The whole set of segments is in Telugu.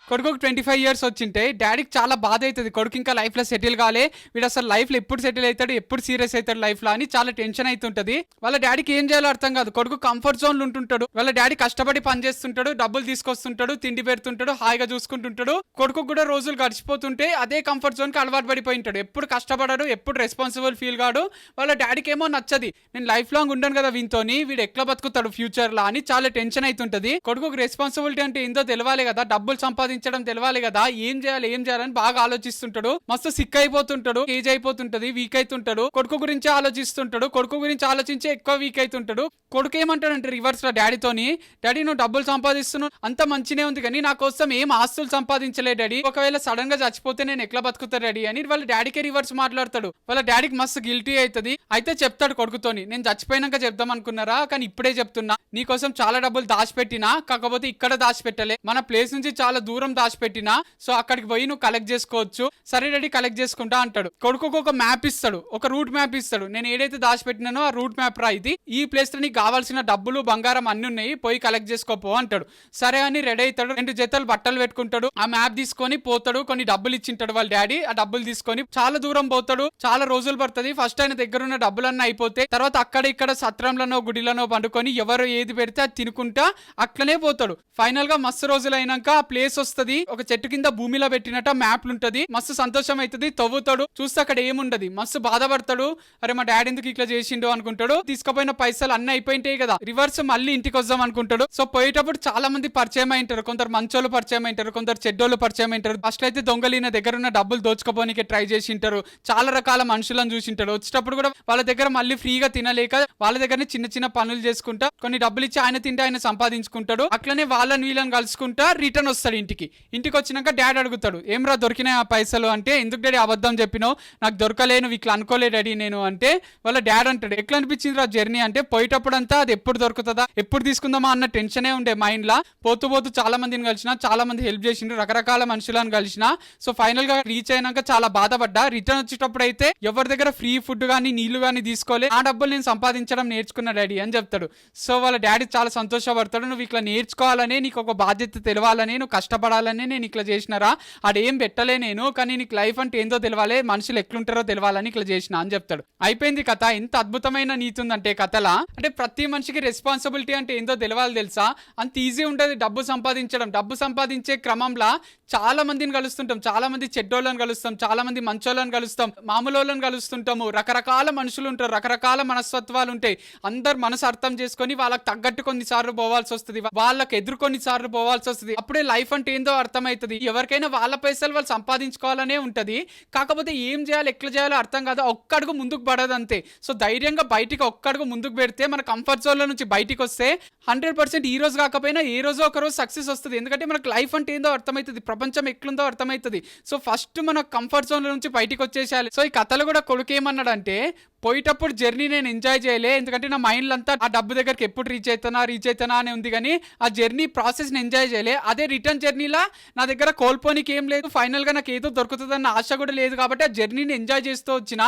కొడుకు 25 ఇయర్స్ వచ్చింటే డాడీకి చాలా బాధ అవుతుంది. కొడుకు ఇంకా లైఫ్ లో సెటిల్ కాలే, వీడు అసలు లైఫ్ లో ఎప్పుడు సెటిల్ అవుతాడు, ఎప్పుడు సీరియస్ అవుతాడు లైఫ్ లో అని చాలా టెన్షన్ అవుతుంటది. వాళ్ళ డాడీకి ఏం చేయాలో అర్థం కాదు. కొడుకు కంఫర్ట్ జోన్ లో ఉంటుంటాడు. వాళ్ళ డాడీ కష్టపడి పని చేస్తుంటాడు, డబ్బులు తీసుకొస్తుంటాడు, తిండి పెడుతుంటాడు, హాయిగా చూసుకుంటుంటాడు. కొడుకు కూడా రోజులు గడిచిపోతుంటే అదే కంఫర్ట్ జోన్ కి అలవాటు పడిపోయి ఉంటాడు. ఎప్పుడు కష్టపడాడు, ఎప్పుడు రెస్పాన్సిబుల్ ఫీల్ కాడు. వాళ్ళ డాడీకి ఏమో నచ్చది, నేను లైఫ్ లాంగ్ ఉండను కదా వీనితోని, వీడు ఎట్లా బతుకుతాడు ఫ్యూచర్ లా అని చాలా టెన్షన్ అవుతుంటది. కొడుకు రెస్పాన్సిబిలిటీ అంటే ఏందో తెలవాలి కదా, డబ్బులు సంపాదించడం తెలవాలి కదా, ఏం చేయాలని బాగా ఆలోచిస్తుంటాడు. మస్తు సిక్ అయిపోతుంటాడు, ఏజ్ అయిపోతుంటది, వీక్ అవుతుంటాడు. కొడుకు గురించి ఆలోచిస్తుంటాడు. కొడుకు గురించి ఆలోచించి ఎక్కువ వీక్ అవుతుంటాడు. కొడుకు ఏమంటాడంటే రివర్స్ లో డాడీతోని, డాడీ నువ్వు డబ్బులు సంపాదిస్తున్నావు అంత మంచినే ఉంది కానీ నా కోసం ఏం ఆస్తులు సంపాదించలే డాడీ, ఒకవేళ సడన్ గా చచ్చిపోతే నేను ఎట్లా బతుకుతా డాడీ అని వాళ్ళ డాడీకే రివర్స్ మాట్లాడతాడు. వాళ్ళ డాడీకి మస్తు గిల్టీ అవుతుంది. అయితే చెప్తాడు కొడుకుతోని, నేను చచ్చిపోయినాక చెప్దాం అనుకున్నారా కానీ ఇప్పుడే చెప్తున్నా, నీకోసం చాలా డబ్బులు దాచిపెట్టినా, కాకపోతే ఇక్కడ దాచిపెట్టలే, మన ప్లేస్ నుంచి చాలా దూరం దాచిపెట్టినా, సో అక్కడికి పోయి నువ్వు కలెక్ట్ చేసుకోవచ్చు. సరే డాడీ కలెక్ట్ చేసుకుంటా అంటాడు. కొడుకు ఒక మ్యాప్ ఇస్తాడు, ఒక రూట్ మ్యాప్ ఇస్తాడు. నేను ఏదైతే దాచిపెట్టినానో ఆ రూట్ మ్యాప్ రా, ఇది ఈ ప్లేస్ లో నీకు కావాల్సిన డబ్బులు బంగారం అన్ని ఉన్నాయి, పోయి కలెక్ట్ చేసుకోపో అంటాడు. సరే అని రెడీ అవుతాడు. 2 జతలు బట్టలు పెట్టుకుంటాడు. ఆ మ్యాప్ తీసుకొని పోతాడు. కొన్ని డబ్బులు ఇచ్చింటాడు వాళ్ళ డాడీ. ఆ డబ్బులు తీసుకొని చాలా దూరం పోతాడు. చాలా రోజులు పడుతుంది. ఫస్ట్ ఆయన దగ్గర ఉన్న డబ్బులన్నీ అయిపోతే తర్వాత అక్కడ ఇక్కడ సత్రంలోనో గుడిలోనో పండుకొని ఎవరు ఏది పెడితే అది తినుకుంటా అట్లనే పోతాడు. ఫైనల్ గా మస్తు రోజులు అయినాక ఆ ప్లేస్ వస్తుంది. ఒక చెట్టు కింద భూమిలో పెట్టినట్టు మ్యాప్లు ఉంటది. మస్తు సంతోషం అవుతుంది. తవ్వుతాడు, చూస్తే అక్కడ ఏముండదు. మస్తు బాధపడతాడు. అరే మా డాడీ ఎందుకు ఇట్లా చేసిండు అనుకుంటాడు. తీసుకుపోయిన పైసలు అన్ని అయిపోయింటాయి కదా, రివర్స్ మళ్ళీ ఇంటికి వద్దాం అనుకుంటాడు. సో పోయేటప్పుడు చాలా మంది పరిచయం అయింటారు. కొందరు మంచోళ్ళు పరిచయం అయింటారు, కొందరు చెడ్డోళ్ళు పరిచయం అయింటారు. ఫస్ట్ అయితే దొంగలిన దగ్గర ఉన్న డబ్బులు దోచుకోపోనికి ట్రై చేసింటారు. చాలా రకాల మనుషులను చూసింటారు. వచ్చేటప్పుడు కూడా వాళ్ళ దగ్గర మళ్ళీ ఫ్రీగా తినలేక వాళ్ళ దగ్గరనే చిన్న చిన్న పనులు చేసుకుంటా కొన్ని డబ్బులు ఇచ్చి ఆయన తింటే ఆయన సంపాదించుకుంటాడు. అట్లనే వాళ్ళని వీళ్ళని కలుసుకుంటా రిటర్న్ వస్తాడు ఇంటికి. ఇంటికి వచ్చినాక డాడీ అడుగుతాడు, ఏమ్రా దొరికినాయి ఆ పైసలు అంటే, ఎందుకు డాడీ అబద్ధం చెప్పినావు, నాకు దొరకలేను ఇట్లా అనుకోలే డాడీ నేను అంటే, వాళ్ళ డాడీ అంటాడు ఎట్లా అనిపించింది రా జర్నీ అంటే, పోయేటప్పుడు అంతా అది ఎప్పుడు దొరుకుతుందా ఎప్పుడు తీసుకుందామా అన్న టెన్షనే ఉండే మైండ్ లా. పోతూ పోతూ చాలా మందిని కలిసిన, చాలా మంది హెల్ప్ చేసిండ్రు, రకరకాల మనుషులను కలిసిన. సో ఫైనల్ గా రీచ్ అయినాక చాలా బాధపడ్డా. రిటర్న్ వచ్చేటప్పుడు అయితే ఎవరి దగ్గర ఫ్రీ ఫుడ్ గానీ నీళ్లు గానీ తీసుకోలే, ఆ డబ్బులు నేను సంపాదించడం నేర్చుకున్నా డాడీ అని చెప్తాడు. సో వాళ్ళ డాడీ చాలా సంతోషపడతాడు. నువ్వు ఇట్లా నేర్చుకోవాలని, నీకు ఒక బాధ్యత తెలవాలని, నువ్వు కష్టపడాలని నేను ఇట్లా చేసినారా, అదేం పెట్టలే నేను, కానీ నీకు లైఫ్ అంటే ఏందో తెలవాలి, మనుషులు ఎట్లుంటారో తెలవాలని ఇట్లా చేసిన అని చెప్తాడు. అయిపోయింది కథ. ఎంత అద్భుతమైన నీతి ఉందంటే కథలా. అంటే ప్రతి మనిషికి రెస్పాన్సిబిలిటీ అంటే ఏందో తెలవాలి తెలుసా. అంత ఈజీ ఉంటుంది డబ్బు సంపాదించడం. డబ్బు సంపాదించే క్రమంలో చాలా మందిని కలుస్తుంటాం, చాలా మంది చెడ్డోళ్ళని కలుస్తాం, చాలా మంది మంచోళ్ళని కలుస్తాం, మామూలు వాళ్ళని కలుస్తుంటాము. రకరకాల మనుషులు ఉంటారు, రకరకాల మనస్తత్వాలు ఉంటాయి. అందరు మనసు అర్థం చేసుకొని వాళ్ళకి తగ్గట్టు కొన్నిసార్లు పోవాల్సి వస్తుంది, వాళ్ళకి ఎదురు కొన్నిసార్లు పోవాల్సి వస్తుంది. అప్పుడే లైఫ్ అంటే ఏందో అర్థమవుతుంది. ఎవరికైనా వాళ్ళ పైసలు వాళ్ళు సంపాదించుకోవాలనే ఉంటది. కాకపోతే ఏం చేయాలి, ఎట్లా చేయాలో అర్థం కాదు. ఒక్కడుగు ముందుకు పడదంతే. సో ధైర్యంగా బయటికి ఒక్కడుగు ముందుకు పెడితే, మన కంఫర్ట్ జోన్ లో నుంచి బయటికి వస్తే 100% ఈ రోజు కాకపోయినా ఏ రోజు ఒక రోజు సక్సెస్ వస్తుంది. ఎందుకంటే మనకు లైఫ్ అంటే ఏందో అర్థమవుతుంది, ప్రపంచం ఎట్లుందో అర్థమవుతుంది. సో ఫస్ట్ మన కంఫర్ట్ జోన్ నుంచి బయటికి వచ్చేసేయాలి. సో ఈ కథలు కూడా కొడుకు ఏమన్నాడంటే, పోయేటప్పుడు జర్నీ నేను ఎంజాయ్ చేయలే, ఎందుకంటే నా మైండ్ అంతా ఆ డబ్బు దగ్గరికి ఎప్పుడు రీచ్ అవుతానా అని ఉంది, కానీ ఆ జర్నీ ప్రాసెస్ ని ఎంజాయ్ చేయలే. అదే రిటర్న్ జర్నీలా నా దగ్గర కోల్పోనికి ఏం లేదు, ఫైనల్ గా నాకు ఏదో దొరుకుతుందన్న ఆశ కూడా లేదు. కాబట్టి ఆ జర్నీని ఎంజాయ్ చేస్తూ వచ్చిన,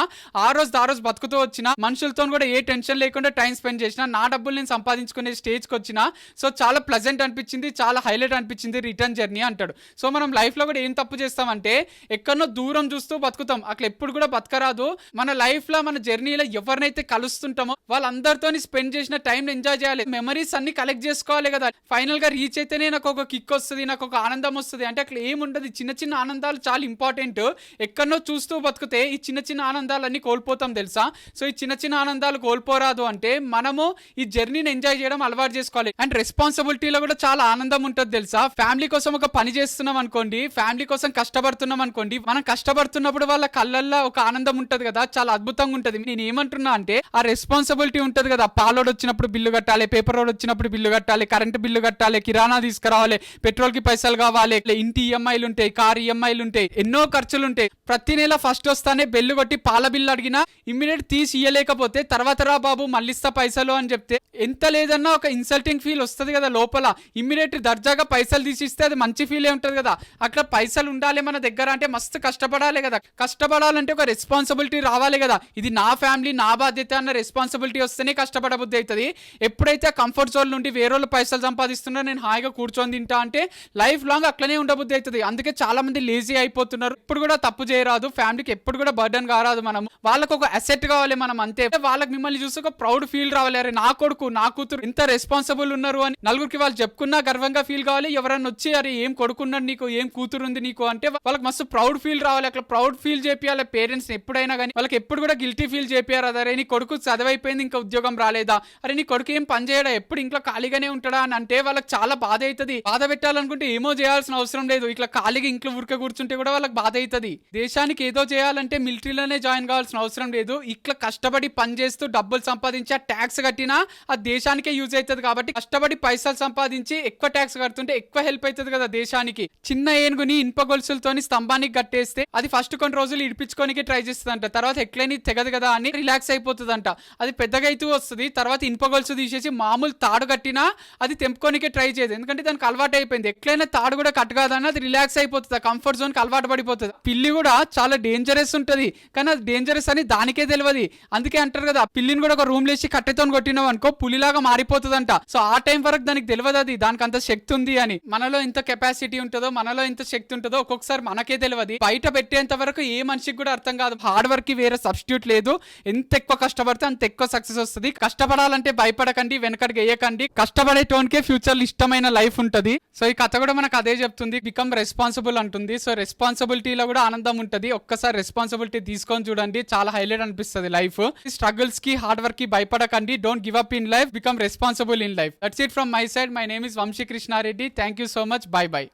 ఆ రోజు బతుకుతూ వచ్చిన, మనుషులతో కూడా ఏ టెన్షన్ లేకుండా టైం స్పెండ్ చేసిన, నా డబ్బులు నేను సంపాదించుకునే స్టేజ్కి వచ్చిన. సో చాలా ప్లెజెంట్ అనిపించింది, చాలా హైలైట్ అనిపించింది రిటర్న్ జర్నీ అంటాడు. సో మనం లైఫ్ లో కూడా ఏం తప్పు చేస్తామంటే, ఎక్కడో దూరం చూస్తూ బతుకుతాం. అట్లా ఎప్పుడు కూడా బతకరాదు. మన లైఫ్ లో మన జర్నీలో ఎవరినైతే కలుస్తుంటామో వాళ్ళందరితో స్పెండ్ చేసిన టైం ఎంజాయ్ చేయాలి, మెమరీస్ అన్ని కలెక్ట్ చేసుకోవాలి కదా. ఫైనల్ గా రీచ్ అయితేనే నాకు ఒక కిక్ వస్తుంది, నాకు ఒక ఆనందం వస్తుంది అంటే అట్లా ఏముండదు. చిన్న చిన్న ఆనందాలు చాలా ఇంపార్టెంట్. ఎక్కడో చూస్తూ బతికితే ఈ చిన్న చిన్న ఆనందాలన్నీ కోల్పోతాం తెలుసా. సో ఈ చిన్న చిన్న ఆనందాలు కోల్పోరాదు అంటే మనము ఈ జర్నీని ఎంజాయ్ చేయడం అలవాటు చేసుకోవాలి. అండ్ రెస్పాన్సిబిలిటీలో కూడా చాలా ఆనందం ఉంటుంది తెలుసా. ఫ్యామిలీ కోసం ఒక పని చేస్తున్నాం అనుకోండి, ఫ్యామిలీ కోసం కష్టపడుతున్నాం అనుకోండి, మనం కష్టపడుతున్నప్పుడు వాళ్ళ కళ్ళల్లో ఒక ఆనందం ఉంటది కదా, చాలా అద్భుతంగా ఉంటది. నేను ఏమంటున్నా అంటే, ఆ రెస్పాన్సిబిలిటీ ఉంటది కదా, పాలోడ్ వచ్చినప్పుడు బిల్లు కట్టాలి, పేపర్ రోడ్ వచ్చినప్పుడు బిల్లు కట్టాలి, కరెంట్ బిల్లు కట్టాలి, కిరాణా తీసుకురావాలి, పెట్రోల్ కి పైసలు కావాలి, ఇంటి ఈఎంఐలు ఉంటాయి, కార్ ఈఎంఐలు ఉంటాయి, ఎన్నో ఖర్చులు ఉంటాయి. ప్రతి నెల ఫస్ట్ వస్తానే బెల్లు కొట్టి పాల బిల్లు అడిగినా ఇమ్మీడియట్ తీసి ఇయ్యలేకపోతే తర్వాత రా బాబు మళ్ళిస్తా పైసలు అని చెప్తే ఎంత లేదన్నా ఒక ఇన్సల్టింగ్ ఫీల్ వస్తుంది కదా లోపల. ఇమ్మీడియట్ దర్జాగా పైసలు తీసిస్తే అది మంచి ఫీలే ఉంటుంది కదా. అట్లా పైసలు ఉండాలి మన దగ్గర అంటే మస్తు కష్టపడాలి కదా. కష్టపడాలంటే ఒక రెస్పాన్సిబిలిటీ రావాలి కదా. ఇది నా ఫ్యామిలీ నా బాధ్యత అన్న రెస్పాన్సిబిలిటీ వస్తేనే కష్టపడబుద్ధి అవుతుంది. ఎప్పుడైతే కంఫర్ట్ జోన్ నుండి వేరే వాళ్ళు పైసలు సంపాదిస్తున్నా నేను హాయిగా కూర్చొని తింటా అంటే లైఫ్ లాంగ్ అట్లనే ఉండబుద్ధి అవుతుంది. అందుకే చాలా మంది లేజీ అయిపోతున్నారు. ఎప్పుడు కూడా తప్పు చేయరాదు, ఫ్యామిలీకి ఎప్పుడు కూడా బర్డన్ కారాదు. మనం వాళ్ళకు ఒక అసెట్ కావాలి, మనం అంతే. వాళ్ళకి మిమ్మల్ని చూసి ఒక ప్రౌడ్ ఫీల్ రావాలి, అరే నా కొడుకు నా కూతురు ఇంత రెస్పాన్సిబుల్ ఉన్నారు అని నలుగురికి వాళ్ళు చెప్పుకున్నా గర్వంగా ఫీల్ కావాలి. ఎవరన్నా వచ్చి అరే ఏం కొడుకున్నాడు నీకు, ఏం కూతురు ఉంది నీకు అంటే వాళ్ళకి మస్తు ప్రౌడ్ ఫీల్ రావాలి. అట్లా ప్రౌడ్ ఫీల్ చేపియాలి పేరెంట్స్ ఎప్పుడైనా కానీ. వాళ్ళకి ఎప్పుడు కూడా గిల్టీ ఫీల్ చేపియారు. అరే నీ కొడుకు చదివైపోయింది ఇంకా ఉద్యోగం రాలేదా, అరే నీ కొడుకు ఏం పని చేయడా, ఎప్పుడు ఇంట్లో ఖాళీగానే ఉంటాడా అని అంటే వాళ్ళకి చాలా బాధ అవుతుంది. బాధ పెట్టాలనుకుంటే ఏమో చేయాల్సిన అవసరం లేదు, ఇట్లా ఖాళీగా ఇంట్లో ఊరికే కూర్చుంటే కూడా వాళ్ళకి బాధ అవుతుంది. దేశానికి ఏదో చేయాలంటే మిలిటరీలోనే జాయిన్ కావాల్సిన అవసరం లేదు. ఇట్లా కష్టపడి పని చేస్తూ డబ్బులు సంపాదించి ఆ ట్యాక్స్ కట్టినా ఆ దేశానికే యూజ్ అవుతుంది. కాబట్టి కష్టపడి పైసలు సంపాదించి ఎక్కువ ట్యాక్స్ కడుతుంటే ఎక్కువ హెల్ప్ అవుతుంది కదా దేశానికి. చిన్న ఏనుగుని ఇనుప గొలుసులతోని స్తంభానికి కట్టేస్తే అది ఫస్ట్ కొన్ని రోజులు ఇడిపించుకోనికి ట్రై చేస్తుందంట, తర్వాత ఎట్లయినా తెగదు కదా అని రిలాక్స్ అయిపోతుందంట. అది పెద్దగా అయితే వస్తుంది, తర్వాత ఇనుప గొలుసు తీసేసి మామూలు తాడు కట్టినా అది తెంపుకోనికే ట్రై చేయదు, ఎందుకంటే దానికి అలవాటు అయిపోయింది. ఎట్లయినా తాడు కూడా కట్టగాదని అది రిలాక్స్ అయిపోతుంది, కంఫర్ట్ జోన్ కి అలవాటు పడిపోతుంది. పిల్లి కూడా చాలా డేంజరస్ ఉంటది, కానీ అది డేంజరస్ అని దానికే తెలియదు. అందుకే అంటారు కదా పిల్లిని కూడా ఒక రూమ్ లేసి కట్టెతో కొట్టినావు అనుకో పులిలాగా మారిపోతుందంట. సో ఆ టైం వరకు దానికి తెలియదు అది దానికి అంత శక్తి ఉంది అని. మనలో ఇంత కెపాసిటీ ఉంటుందో, మనలో ఇంత శక్తి ఉంటుందో ఒక్కొక్కసారి మనకే తెలియదు. బయట పెట్టేంత వరకు ఏ మనిషికి కూడా అర్థం కాదు. హార్డ్ వర్క్ కి వేరే సబ్స్టిట్యూట్ లేదు. ఎంత ఎక్కువ కష్టపడితే అంత ఎక్కువ సక్సెస్ వస్తుంది. కష్టపడాలంటే భయపడకండి, వెనకడికి వేయకండి. కష్టపడేటోనికే ఫ్యూచర్ లో ఇష్టమైన లైఫ్ ఉంటది. సో ఈ కథ కూడా మనకు అదే చెప్తుంది, బికమ్ రెస్పాన్సిబుల్ అంటుంది. సో రెస్పాన్సిబిలిటీలో కూడా ఆనందం ఉంటది. ఒక్కసారి రెస్పాన్సిబిలిటీ తీసుకొని చూడండి, చాలా హైలైట్ అనిపిస్తుంది లైఫ్. స్ట్రగుల్స్ కి హార్డ్ వర్క్ కి భయపడకండి. Don't give up in life, become responsible in life. That's it from my side. My name is Vamsi Krishna Reddy. Thank you so much. By by.